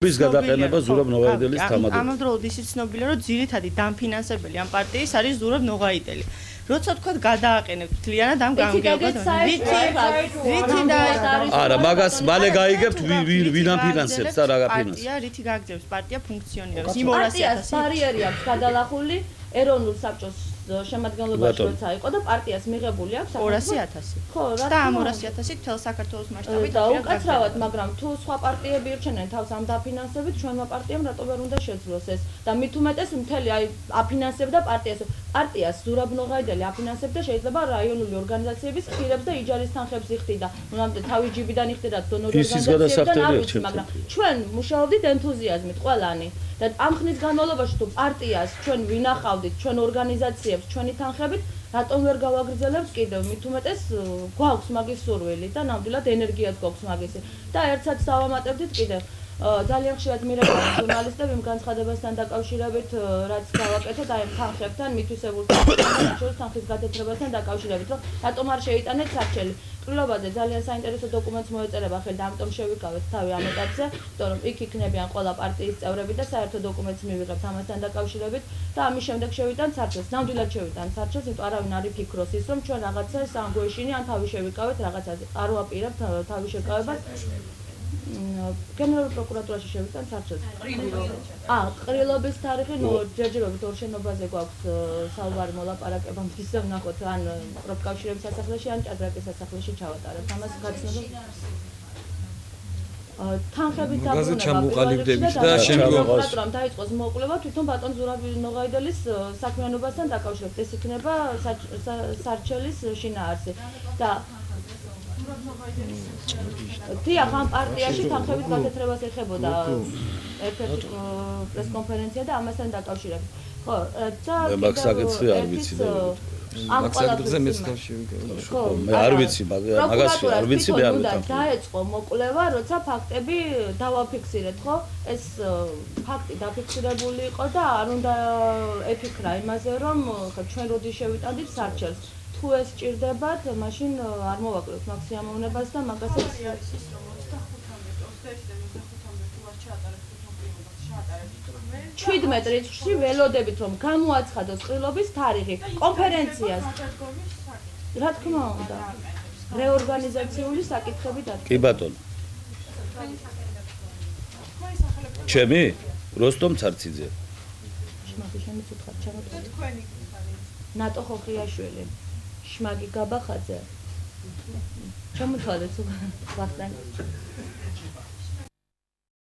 ის გადაყენება ზურაბ ნოღაიდელის თამადობა. ამავდროულად ისიც ცნობილია, რომ ძირითადი დამფინანსებელი ამ პარტიის არის ზურაბ ნოღაიდელი. როცა თქვა გადააყენებთ მთლიანად ამ გამგეობას. არა, მაგას მალე გაიგებთ ვინ ამფინანსებს და რა გაფინანსებს. პარტია რითი გააგრძელებს პარტია ფუნქციონირებს. იმ 200.000 ბარიერი აქვს გადალახული ეროვნულ საბჭოს შემადგენლობაში როცა იყო და პარტიას მიღებული აქვს 200.000. ხო, და ამ 200.000-ით მთელ საქართველოს მასშტაბით და უკაცრავად, მაგრამ თუ სხვა პარტიები ირჩენენ თავს ამ დაფინანსებით, ჩვენმა პარტიამ რატო ვერ უნდა შეძლოს ეს? და მით უმეტეს მთელი აფინანსებდა პარტიას. პარტიას ზურაბ ნოღაიდელი აფინანსებდა შეიძლება რაიონული ორგანიზაციების ხირებს და იჯარის თანხებს იხდიდა. ნამდვილად თავის ჯიბიდან იხდიდა დონორი ორგანიზაციებიდან არ ვიცი, მაგრამ ჩვენ მუშაობდით ენთუზიაზმით ყველანი. და ამ ხნის განმავლობაში თუ პარტიას ჩვენ ვინახავდით, ჩვენ ორგანიზაციებს, ჩვენი თანხებით, რატომ ვერ გავაგრძელებთ კიდევ? მით უმეტეს გვაქვს მაგის სურვილი და ნამდვილად ენერგიაც გვაქვს მაგისი. და ერთსაც დავამატებდით კიდევ ძალიან ხშირად მირეკავენ ჟურნალისტები იმ განცხადებასთან დაკავშირებით, რაც გავაკეთეთ აი თანხებთან, მითვისებულ თანხის გადათრებასთან დაკავშირებით, რომ რატომ არ შეიტანეთ სარჩელი. კრილობაძე ძალიან საინტერესო დოკუმენტს მოეწერება ხელი და ამიტომ შევიკავეთ თავი ამ ეტაპზე, იმიტომ რომ იქ იქნებიან ყველა პარტიის წევრები და საერთო დოკუმენტს მივიღებთ ამასთან დაკავშირებით და ამის შემდეგ შევიტანთ სარჩელს. ნამდვილად შევიტანთ სარჩელს, იმიტომ არავინ არ იფიქროს ის, რომ ჩვენ რაღაცას ამ გვეშინი ან თავი შევიკავეთ რაღაცაზე. არ ვაპირებთ თავი შეკავებას. გენერალურ პროკურატურაში შევიტანთ სარჩელს. ყრილობის თარიღი ჯერჯერობით ორ შენობაზე გვაქვს საუბარი მოლაპარაკება, ისე ვნახოთ ან პროფკავშირების სასახლეში ან ჭადრაკის სასახლეში ჩავატარებთ. ამას გაცნობთ. თანხებით ჩამოყალიბდებით და პროკურატურამ დაიწყოს მოკვლევა თვითონ ბატონ ზურაბ ნოღაიდელის საქმიანობასთან დაკავშირებით. ეს იქნება სარჩელის შინაარსი და დიახ, ამ პარტიაში თანხებით გადათრებას ეხებოდა ერთ-ერთი პრესკონფერენცია და ამასთან დაკავშირებით. ხო, და მაგ საკითხზე არ ვიცი და ამ საკითხზე მეც გავშევიკავე. ხო, მე არ ვიცი მაგას არ ვიცი მე არ ვიცი. დაეწყო მოკვლევა, როცა ფაქტები დავაფიქსირეთ, ხო? ეს ფაქტი დაფიქსირებული იყო და არ უნდა ეფიქრა იმაზე, რომ ჩვენ როდის შევიტანდით სარჩელს. თუ ეს სჭირდებათ, მაშინ არ მოვაკლოთ მაგ სიამოვნებას და მაგასაც 17 რიცხვში ველოდებით რომ გამოაცხადოს ყრილობის თარიღი კონფერენციას. რა თქმა უნდა, რეორგანიზაციული საკითხები დადგა. კი ბატონო. ჩემი როსტომ ცარციძე. შმაგი შემიცუთხარ ჩამოთვალე. თქვენი ნატო ხოხიაშვილი. შმაგი გაბახაძე. ჩამოთვალეთ ვახტანგ.